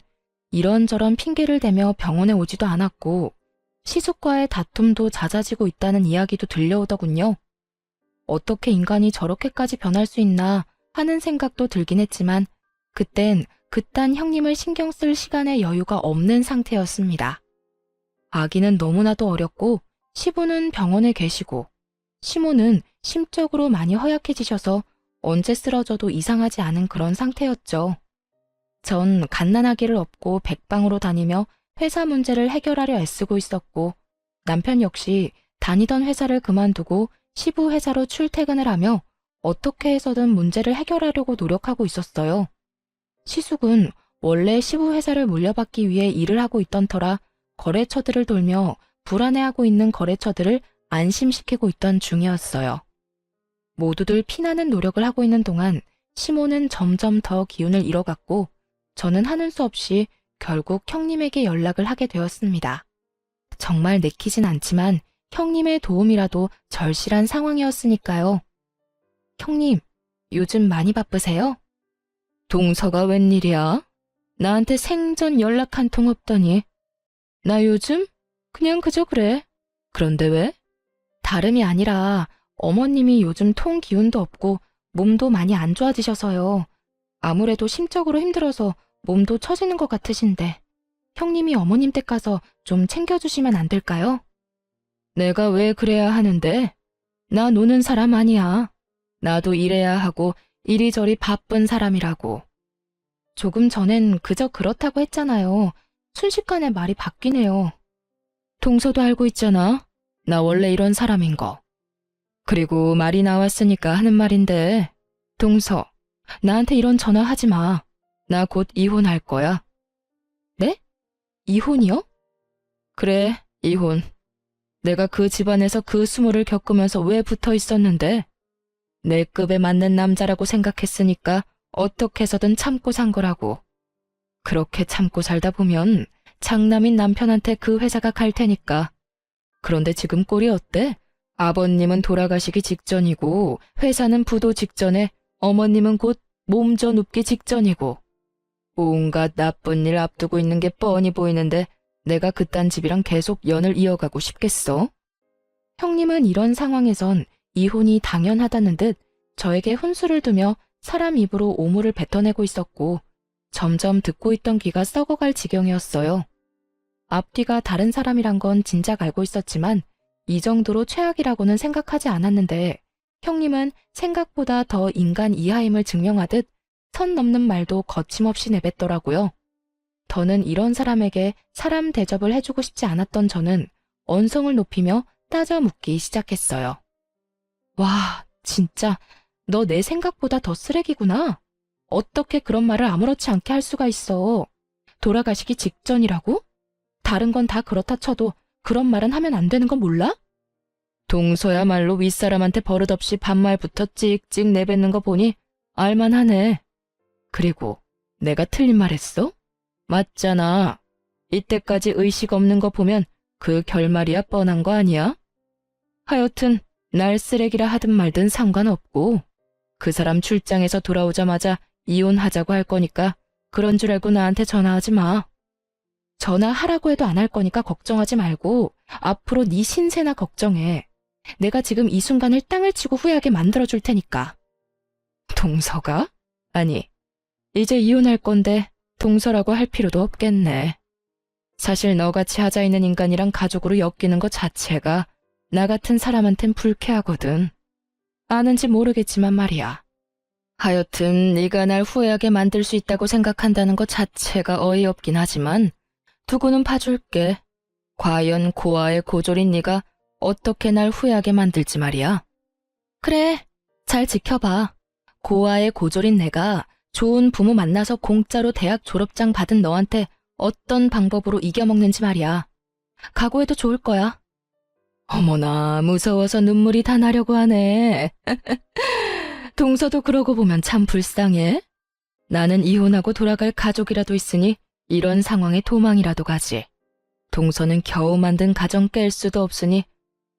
이런저런 핑계를 대며 병원에 오지도 않았고 시숙과의 다툼도 잦아지고 있다는 이야기도 들려오더군요. 어떻게 인간이 저렇게까지 변할 수 있나 하는 생각도 들긴 했지만 그땐 그딴 형님을 신경 쓸 시간의 여유가 없는 상태였습니다. 아기는 너무나도 어렸고 시부는 병원에 계시고 시모는 심적으로 많이 허약해지셔서 언제 쓰러져도 이상하지 않은 그런 상태였죠. 전 갓난아기를 업고 백방으로 다니며 회사 문제를 해결하려 애쓰고 있었고 남편 역시 다니던 회사를 그만두고 시부 회사로 출퇴근을 하며 어떻게 해서든 문제를 해결하려고 노력하고 있었어요. 시숙은 원래 시부 회사를 물려받기 위해 일을 하고 있던 터라 거래처들을 돌며 불안해하고 있는 거래처들을 안심시키고 있던 중이었어요. 모두들 피나는 노력을 하고 있는 동안 시모는 점점 더 기운을 잃어갔고 저는 하는 수 없이 결국 형님에게 연락을 하게 되었습니다. 정말 내키진 않지만 형님의 도움이라도 절실한 상황이었으니까요. 형님, 요즘 많이 바쁘세요? 동서가 웬일이야? 나한테 생전 연락 한 통 없더니. 나 요즘? 그냥 그저 그래. 그런데 왜? 다름이 아니라 어머님이 요즘 통 기운도 없고 몸도 많이 안 좋아지셔서요. 아무래도 심적으로 힘들어서 몸도 처지는 것 같으신데 형님이 어머님 댁 가서 좀 챙겨주시면 안 될까요? 내가 왜 그래야 하는데? 나 노는 사람 아니야. 나도 일해야 하고 이리저리 바쁜 사람이라고. 조금 전엔 그저 그렇다고 했잖아요. 순식간에 말이 바뀌네요. 동서도 알고 있잖아. 나 원래 이런 사람인 거. 그리고 말이 나왔으니까 하는 말인데 동서, 나한테 이런 전화 하지 마. 나 곧 이혼할 거야. 네? 이혼이요? 그래, 이혼. 내가 그 집안에서 그 수모를 겪으면서 왜 붙어 있었는데 내 급에 맞는 남자라고 생각했으니까 어떻게 해서든 참고 산 거라고. 그렇게 참고 살다 보면 장남인 남편한테 그 회사가 갈 테니까. 그런데 지금 꼴이 어때? 아버님은 돌아가시기 직전이고 회사는 부도 직전에 어머님은 곧 몸져 눕기 직전이고 온갖 나쁜 일 앞두고 있는 게 뻔히 보이는데 내가 그딴 집이랑 계속 연을 이어가고 싶겠어? 형님은 이런 상황에선 이혼이 당연하다는 듯 저에게 혼수를 두며 사람 입으로 오물을 뱉어내고 있었고 점점 듣고 있던 귀가 썩어갈 지경이었어요. 앞뒤가 다른 사람이란 건 진작 알고 있었지만 이 정도로 최악이라고는 생각하지 않았는데 형님은 생각보다 더 인간 이하임을 증명하듯 선 넘는 말도 거침없이 내뱉더라고요. 더는 이런 사람에게 사람 대접을 해주고 싶지 않았던 저는 언성을 높이며 따져 묻기 시작했어요. 와, 진짜 너 내 생각보다 더 쓰레기구나. 어떻게 그런 말을 아무렇지 않게 할 수가 있어. 돌아가시기 직전이라고? 다른 건 다 그렇다 쳐도 그런 말은 하면 안 되는 건 몰라? 동서야말로 윗사람한테 버릇없이 반말부터 찍찍 내뱉는 거 보니 알만하네. 그리고 내가 틀린 말 했어? 맞잖아. 이때까지 의식 없는 거 보면 그 결말이야 뻔한 거 아니야? 하여튼 날 쓰레기라 하든 말든 상관없고 그 사람 출장에서 돌아오자마자 이혼하자고 할 거니까 그런 줄 알고 나한테 전화하지 마. 전화하라고 해도 안 할 거니까 걱정하지 말고 앞으로 네 신세나 걱정해. 내가 지금 이 순간을 땅을 치고 후회하게 만들어줄 테니까. 동서가? 아니, 이제 이혼할 건데 동서라고 할 필요도 없겠네. 사실 너같이 하자 있는 인간이랑 가족으로 엮이는 것 자체가 나 같은 사람한텐 불쾌하거든. 아는지 모르겠지만 말이야. 하여튼 네가 날 후회하게 만들 수 있다고 생각한다는 것 자체가 어이없긴 하지만 두고는 봐줄게. 과연 고아의 고졸인 네가 어떻게 날 후회하게 만들지 말이야. 그래, 잘 지켜봐. 고아의 고졸인 내가 좋은 부모 만나서 공짜로 대학 졸업장 받은 너한테 어떤 방법으로 이겨먹는지 말이야. 각오해도 좋을 거야. 어머나, 무서워서 눈물이 다 나려고 하네. 동서도 그러고 보면 참 불쌍해. 나는 이혼하고 돌아갈 가족이라도 있으니 이런 상황에 도망이라도 가지. 동서는 겨우 만든 가정 깰 수도 없으니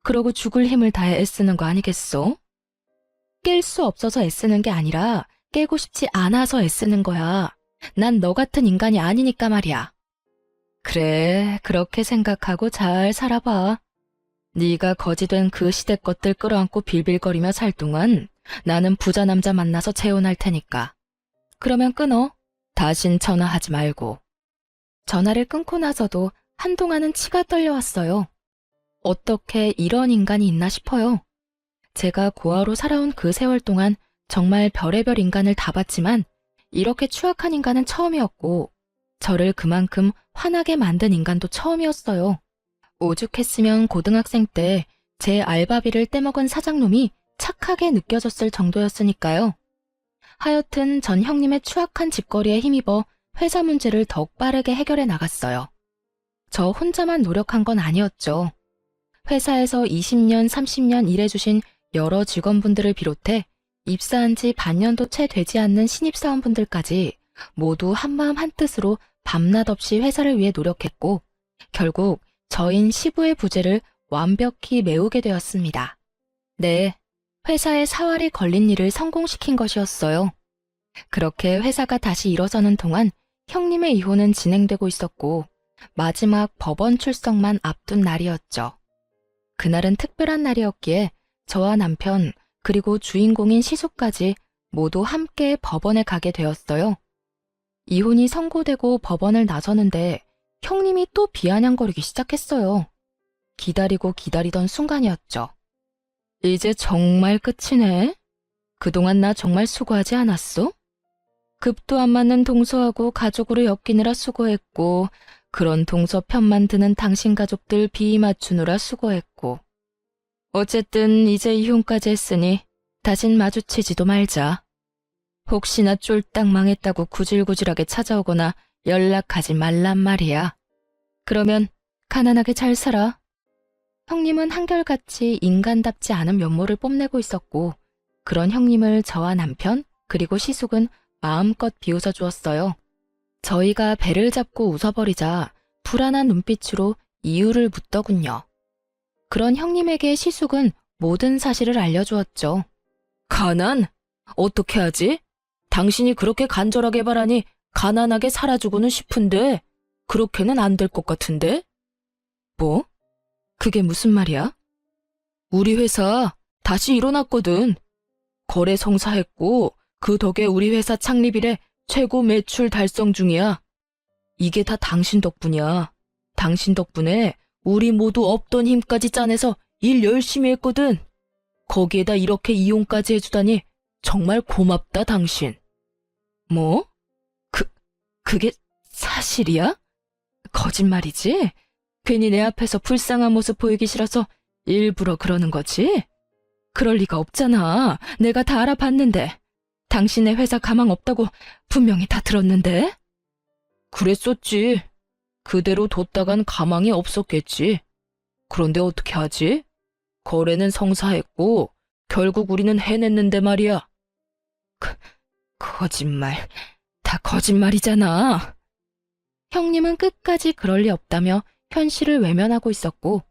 그러고 죽을 힘을 다해 애쓰는 거 아니겠소? 깰 수 없어서 애쓰는 게 아니라 깨고 싶지 않아서 애쓰는 거야. 난 너 같은 인간이 아니니까 말이야. 그래, 그렇게 생각하고 잘 살아봐. 네가 거지된 그 시대 것들 끌어안고 빌빌거리며 살 동안 나는 부자 남자 만나서 재혼할 테니까. 그러면 끊어. 다신 전화하지 말고. 전화를 끊고 나서도 한동안은 치가 떨려왔어요. 어떻게 이런 인간이 있나 싶어요. 제가 고아로 살아온 그 세월 동안 정말 별의별 인간을 다 봤지만 이렇게 추악한 인간은 처음이었고 저를 그만큼 화나게 만든 인간도 처음이었어요. 오죽했으면 고등학생 때 제 알바비를 떼먹은 사장놈이 착하게 느껴졌을 정도였으니까요. 하여튼 전 형님의 추악한 짓거리에 힘입어 회사 문제를 더욱 빠르게 해결해 나갔어요. 저 혼자만 노력한 건 아니었죠. 회사에서 20년, 30년 일해주신 여러 직원분들을 비롯해 입사한 지 반년도 채 되지 않는 신입사원분들까지 모두 한마음 한뜻으로 밤낮 없이 회사를 위해 노력했고 결국 저인 시부의 부재를 완벽히 메우게 되었습니다. 네, 회사에 사활이 걸린 일을 성공시킨 것이었어요. 그렇게 회사가 다시 일어서는 동안 형님의 이혼은 진행되고 있었고 마지막 법원 출석만 앞둔 날이었죠. 그날은 특별한 날이었기에 저와 남편 그리고 주인공인 시숙까지 모두 함께 법원에 가게 되었어요. 이혼이 선고되고 법원을 나서는데 형님이 또 비아냥거리기 시작했어요. 기다리고 기다리던 순간이었죠. 이제 정말 끝이네. 그동안 나 정말 수고하지 않았어? 급도 안 맞는 동서하고 가족으로 엮이느라 수고했고 그런 동서 편만 드는 당신 가족들 비위 맞추느라 수고했고 어쨌든 이제 이혼까지 했으니 다신 마주치지도 말자. 혹시나 쫄딱 망했다고 구질구질하게 찾아오거나 연락하지 말란 말이야. 그러면 가난하게 잘 살아. 형님은 한결같이 인간답지 않은 면모를 뽐내고 있었고 그런 형님을 저와 남편 그리고 시숙은 마음껏 비웃어 주었어요. 저희가 배를 잡고 웃어버리자 불안한 눈빛으로 이유를 묻더군요. 그런 형님에게 시숙은 모든 사실을 알려주었죠. 가난? 어떻게 하지? 당신이 그렇게 간절하게 바라니 가난하게 살아주고는 싶은데 그렇게는 안 될 것 같은데? 뭐? 그게 무슨 말이야? 우리 회사 다시 일어났거든. 거래 성사했고 그 덕에 우리 회사 창립 이래 최고 매출 달성 중이야. 이게 다 당신 덕분이야. 당신 덕분에 우리 모두 없던 힘까지 짜내서 일 열심히 했거든. 거기에다 이렇게 이혼까지 해주다니 정말 고맙다, 당신. 뭐? 그게 사실이야? 거짓말이지? 괜히 내 앞에서 불쌍한 모습 보이기 싫어서 일부러 그러는 거지? 그럴 리가 없잖아. 내가 다 알아봤는데. 당신의 회사 가망 없다고 분명히 다 들었는데. 그랬었지. 그대로 뒀다간 가망이 없었겠지. 그런데 어떻게 하지? 거래는 성사했고 결국 우리는 해냈는데 말이야. 거짓말. 다 거짓말이잖아. 형님은 끝까지 그럴 리 없다며 현실을 외면하고 있었고,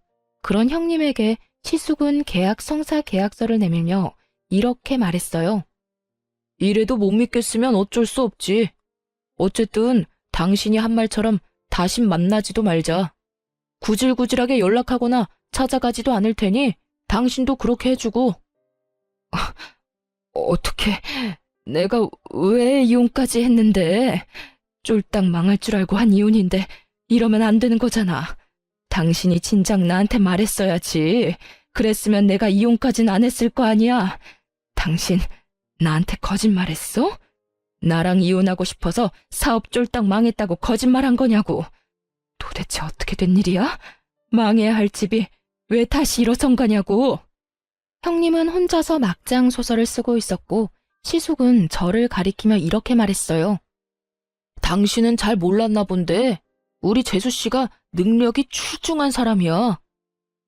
그런 형님에게 시숙은 계약 성사 계약서를 내밀며 이렇게 말했어요. 이래도 못 믿겠으면 어쩔 수 없지. 어쨌든 당신이 한 말처럼 다신 만나지도 말자. 구질구질하게 연락하거나 찾아가지도 않을 테니 당신도 그렇게 해주고. 어떻게, 내가 왜 이혼까지 했는데? 쫄딱 망할 줄 알고 한 이혼인데 이러면 안 되는 거잖아. 당신이 진작 나한테 말했어야지. 그랬으면 내가 이혼까진 안 했을 거 아니야. 당신 나한테 거짓말했어? 나랑 이혼하고 싶어서 사업 쫄딱 망했다고 거짓말한 거냐고. 도대체 어떻게 된 일이야? 망해야 할 집이 왜 다시 일어선 거냐고. 형님은 혼자서 막장 소설을 쓰고 있었고, 시숙은 저를 가리키며 이렇게 말했어요. 당신은 잘 몰랐나 본데 우리 재수씨가 능력이 출중한 사람이야.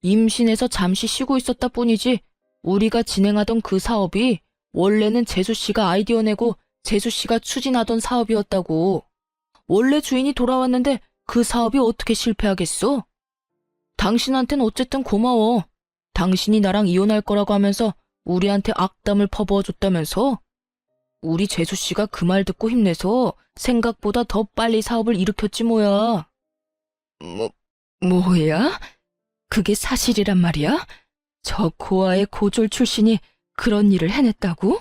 임신해서 잠시 쉬고 있었다 뿐이지 우리가 진행하던 그 사업이 원래는 재수씨가 아이디어 내고 재수씨가 추진하던 사업이었다고. 원래 주인이 돌아왔는데 그 사업이 어떻게 실패하겠어? 당신한텐 어쨌든 고마워. 당신이 나랑 이혼할 거라고 하면서 우리한테 악담을 퍼부어줬다면서? 우리 재수씨가 그 말 듣고 힘내서 생각보다 더 빨리 사업을 일으켰지 뭐야. 뭐야? 그게 사실이란 말이야? 저 고아의 고졸 출신이 그런 일을 해냈다고?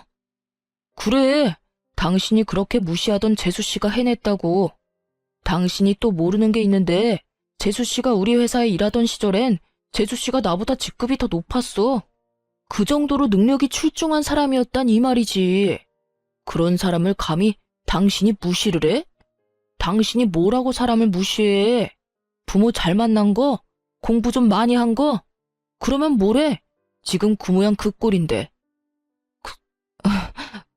그래, 당신이 그렇게 무시하던 재수씨가 해냈다고. 당신이 또 모르는 게 있는데 재수씨가 우리 회사에 일하던 시절엔 재수씨가 나보다 직급이 더 높았어. 그 정도로 능력이 출중한 사람이었단 이 말이지. 그런 사람을 감히 당신이 무시를 해? 당신이 뭐라고 사람을 무시해? 부모 잘 만난 거? 공부 좀 많이 한 거? 그러면 뭐래? 지금 그 모양 그 꼴인데.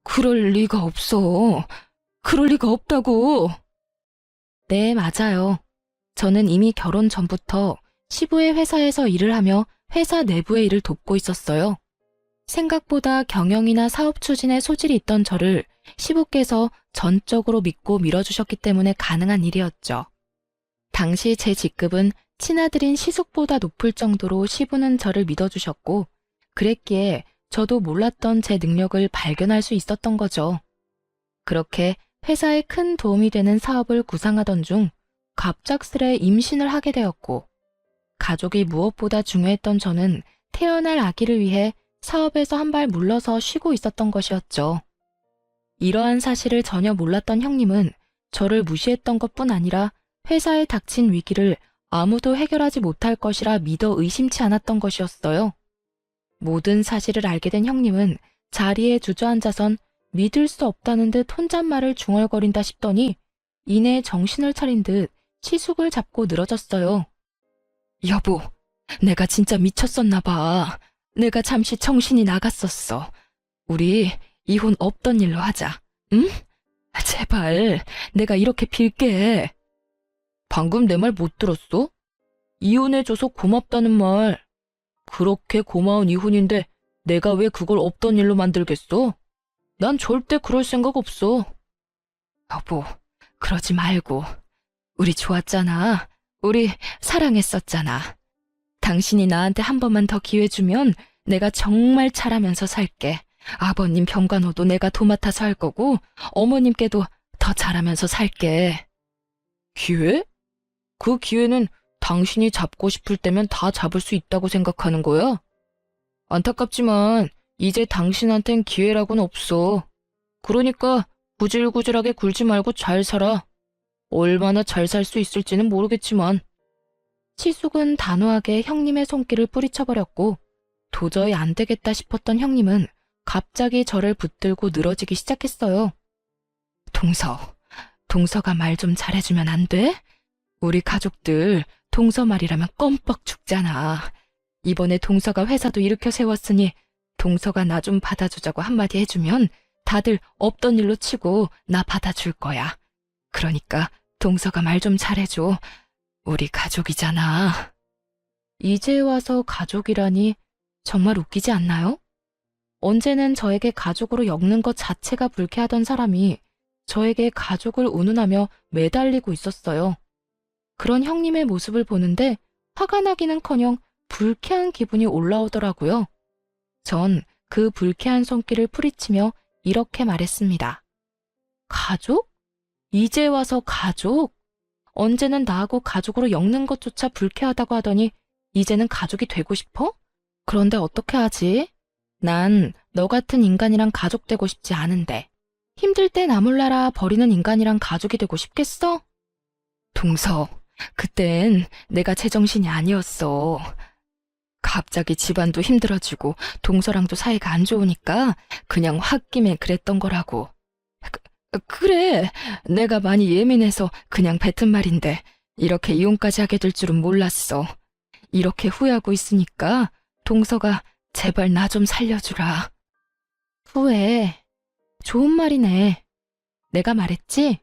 그럴 리가 없어. 그럴 리가 없다고. 네, 맞아요. 저는 이미 결혼 전부터 시부의 회사에서 일을 하며 회사 내부의 일을 돕고 있었어요. 생각보다 경영이나 사업 추진에 소질이 있던 저를 시부께서 전적으로 믿고 밀어주셨기 때문에 가능한 일이었죠. 당시 제 직급은 친아들인 시숙보다 높을 정도로 시부는 저를 믿어주셨고, 그랬기에 저도 몰랐던 제 능력을 발견할 수 있었던 거죠. 그렇게 회사에 큰 도움이 되는 사업을 구상하던 중 갑작스레 임신을 하게 되었고, 가족이 무엇보다 중요했던 저는 태어날 아기를 위해 사업에서 한 발 물러서 쉬고 있었던 것이었죠. 이러한 사실을 전혀 몰랐던 형님은 저를 무시했던 것뿐 아니라 회사에 닥친 위기를 아무도 해결하지 못할 것이라 믿어 의심치 않았던 것이었어요. 모든 사실을 알게 된 형님은 자리에 주저앉아선 믿을 수 없다는 듯 혼잣말을 중얼거린다 싶더니 이내 정신을 차린 듯 시숙을 잡고 늘어졌어요. 여보, 내가 진짜 미쳤었나 봐. 내가 잠시 정신이 나갔었어. 우리 이혼 없던 일로 하자. 응? 제발, 내가 이렇게 빌게. 방금 내 말 못 들었어? 이혼해줘서 고맙다는 말. 그렇게 고마운 이혼인데 내가 왜 그걸 없던 일로 만들겠어? 난 절대 그럴 생각 없어. 여보, 그러지 말고. 우리 좋았잖아. 우리 사랑했었잖아. 당신이 나한테 한 번만 더 기회 주면 내가 정말 잘하면서 살게. 아버님 병간호도 내가 도맡아서 할 거고 어머님께도 더 잘하면서 살게. 기회? 그 기회는 당신이 잡고 싶을 때면 다 잡을 수 있다고 생각하는 거야? 안타깝지만 이제 당신한텐 기회라고는 없어. 그러니까 구질구질하게 굴지 말고 잘 살아. 얼마나 잘 살 수 있을지는 모르겠지만. 시숙은 단호하게 형님의 손길을 뿌리쳐버렸고 도저히 안 되겠다 싶었던 형님은 갑자기 저를 붙들고 늘어지기 시작했어요. 동서가 말 좀 잘해주면 안 돼? 우리 가족들 동서 말이라면 껌뻑 죽잖아. 이번에 동서가 회사도 일으켜 세웠으니 동서가 나 좀 받아주자고 한마디 해주면 다들 없던 일로 치고 나 받아줄 거야. 그러니까 동서가 말 좀 잘해줘. 우리 가족이잖아. 이제 와서 가족이라니 정말 웃기지 않나요? 언제는 저에게 가족으로 엮는 것 자체가 불쾌하던 사람이 저에게 가족을 운운하며 매달리고 있었어요. 그런 형님의 모습을 보는데 화가 나기는커녕 불쾌한 기분이 올라오더라고요. 전 그 불쾌한 손길을 풀이치며 이렇게 말했습니다. 가족? 이제 와서 가족? 언제는 나하고 가족으로 엮는 것조차 불쾌하다고 하더니 이제는 가족이 되고 싶어? 그런데 어떻게 하지? 난 너 같은 인간이랑 가족 되고 싶지 않은데 힘들 때 나 몰라라 버리는 인간이랑 가족이 되고 싶겠어? 동서, 그땐 내가 제정신이 아니었어. 갑자기 집안도 힘들어지고 동서랑도 사이가 안 좋으니까 그냥 홧김에 그랬던 거라고. 그래, 내가 많이 예민해서 그냥 뱉은 말인데 이렇게 이혼까지 하게 될 줄은 몰랐어. 이렇게 후회하고 있으니까 동서가 제발 나 좀 살려주라. 후회. 좋은 말이네. 내가 말했지?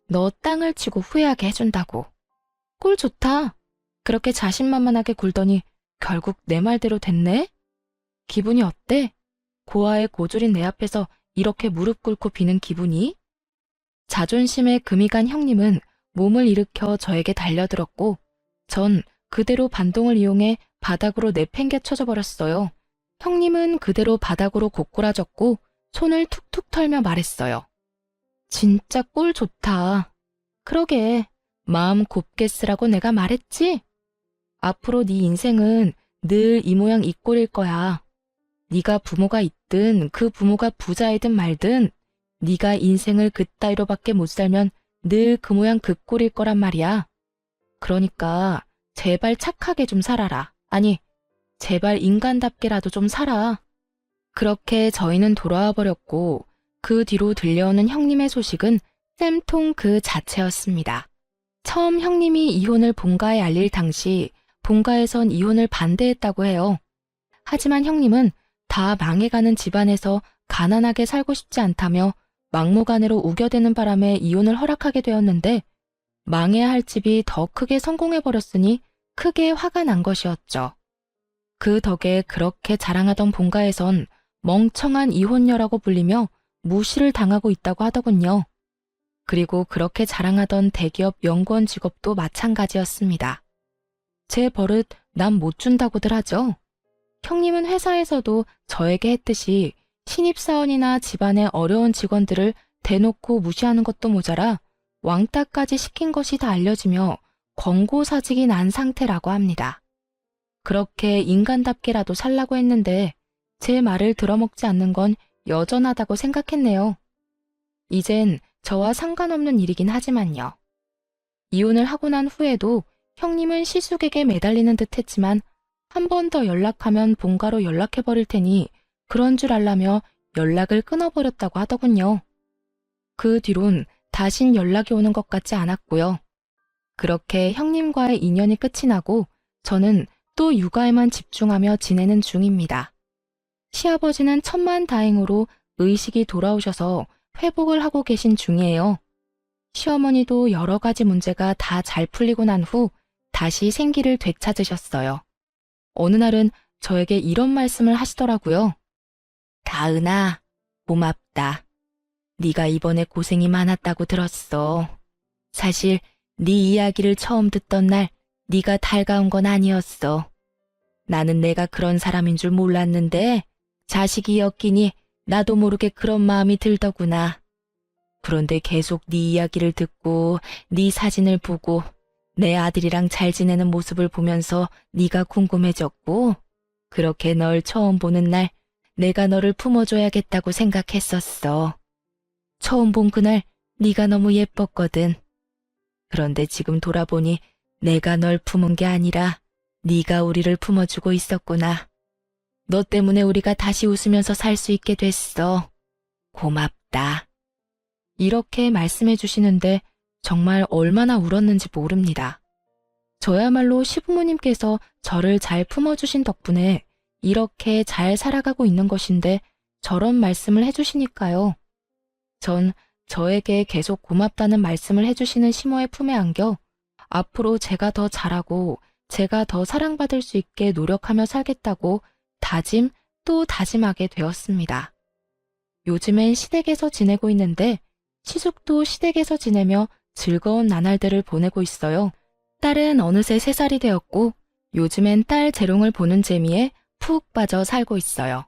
너 땅을 치고 후회하게 해준다고. 꼴 좋다. 그렇게 자신만만하게 굴더니 결국 내 말대로 됐네? 기분이 어때? 고아의 고졸인 내 앞에서 이렇게 무릎 꿇고 비는 기분이? 자존심에 금이 간 형님은 몸을 일으켜 저에게 달려들었고 전 그대로 반동을 이용해 바닥으로 내팽개쳐져 버렸어요. 형님은 그대로 바닥으로 고꾸라졌고 손을 툭툭 털며 말했어요. 진짜 꼴 좋다. 그러게, 마음 곱게 쓰라고 내가 말했지? 앞으로 네 인생은 늘 이 모양 이 꼴일 거야. 네가 부모가 있든 그 부모가 부자이든 말든 네가 인생을 그따위로밖에 못 살면 늘 그 모양 그 꼴일 거란 말이야. 그러니까 제발 착하게 좀 살아라. 아니, 제발 인간답게라도 좀 살아. 그렇게 저희는 돌아와 버렸고 그 뒤로 들려오는 형님의 소식은 쌤통 그 자체였습니다. 처음 형님이 이혼을 본가에 알릴 당시 본가에선 이혼을 반대했다고 해요. 하지만 형님은 다 망해가는 집안에서 가난하게 살고 싶지 않다며 막무가내로 우겨대는 바람에 이혼을 허락하게 되었는데 망해야 할 집이 더 크게 성공해버렸으니 크게 화가 난 것이었죠. 그 덕에 그렇게 자랑하던 본가에선 멍청한 이혼녀라고 불리며 무시를 당하고 있다고 하더군요. 그리고 그렇게 자랑하던 대기업 연구원 직업도 마찬가지였습니다. 제 버릇 남 못 준다고들 하죠. 형님은 회사에서도 저에게 했듯이 신입사원이나 집안의 어려운 직원들을 대놓고 무시하는 것도 모자라 왕따까지 시킨 것이 다 알려지며 권고사직이 난 상태라고 합니다. 그렇게 인간답게라도 살라고 했는데 제 말을 들어먹지 않는 건 여전하다고 생각했네요. 이젠 저와 상관없는 일이긴 하지만요. 이혼을 하고 난 후에도 형님은 시숙에게 매달리는 듯 했지만 한 번 더 연락하면 본가로 연락해버릴 테니 그런 줄 알라며 연락을 끊어버렸다고 하더군요. 그 뒤론 다신 연락이 오는 것 같지 않았고요. 그렇게 형님과의 인연이 끝이 나고 저는 또 육아에만 집중하며 지내는 중입니다. 시아버지는 천만다행으로 의식이 돌아오셔서 회복을 하고 계신 중이에요. 시어머니도 여러 가지 문제가 다 잘 풀리고 난 후 다시 생기를 되찾으셨어요. 어느 날은 저에게 이런 말씀을 하시더라고요. 다은아, 고맙다. 네가 이번에 고생이 많았다고 들었어. 사실 네 이야기를 처음 듣던 날 네가 달가운 건 아니었어. 나는 내가 그런 사람인 줄 몰랐는데 자식이 엮이니 나도 모르게 그런 마음이 들더구나. 그런데 계속 네 이야기를 듣고 네 사진을 보고 내 아들이랑 잘 지내는 모습을 보면서 네가 궁금해졌고 그렇게 널 처음 보는 날 내가 너를 품어줘야겠다고 생각했었어. 처음 본 그날 네가 너무 예뻤거든. 그런데 지금 돌아보니 내가 널 품은 게 아니라 네가 우리를 품어주고 있었구나. 너 때문에 우리가 다시 웃으면서 살 수 있게 됐어. 고맙다. 이렇게 말씀해 주시는데 정말 얼마나 울었는지 모릅니다. 저야말로 시부모님께서 저를 잘 품어주신 덕분에 이렇게 잘 살아가고 있는 것인데 저런 말씀을 해주시니까요. 전 저에게 계속 고맙다는 말씀을 해주시는 시모의 품에 안겨 앞으로 제가 더 잘하고 제가 더 사랑받을 수 있게 노력하며 살겠다고 다짐 또 다짐하게 되었습니다. 요즘엔 시댁에서 지내고 있는데 시숙도 시댁에서 지내며 즐거운 나날들을 보내고 있어요. 딸은 어느새 3살이 되었고 요즘엔 딸 재롱을 보는 재미에 푹 빠져 살고 있어요.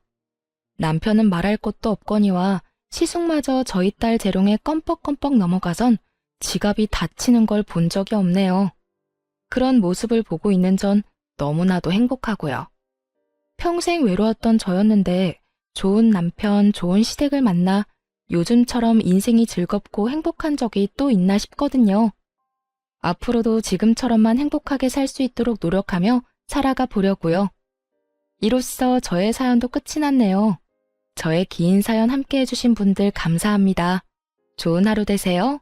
남편은 말할 것도 없거니와 시숙마저 저희 딸 재롱에 껌뻑껌뻑 넘어가선 지갑이 다치는 걸 본 적이 없네요. 그런 모습을 보고 있는 전 너무나도 행복하고요. 평생 외로웠던 저였는데 좋은 남편, 좋은 시댁을 만나 요즘처럼 인생이 즐겁고 행복한 적이 또 있나 싶거든요. 앞으로도 지금처럼만 행복하게 살 수 있도록 노력하며 살아가 보려고요. 이로써 저의 사연도 끝이 났네요. 저의 긴 사연 함께 해주신 분들 감사합니다. 좋은 하루 되세요.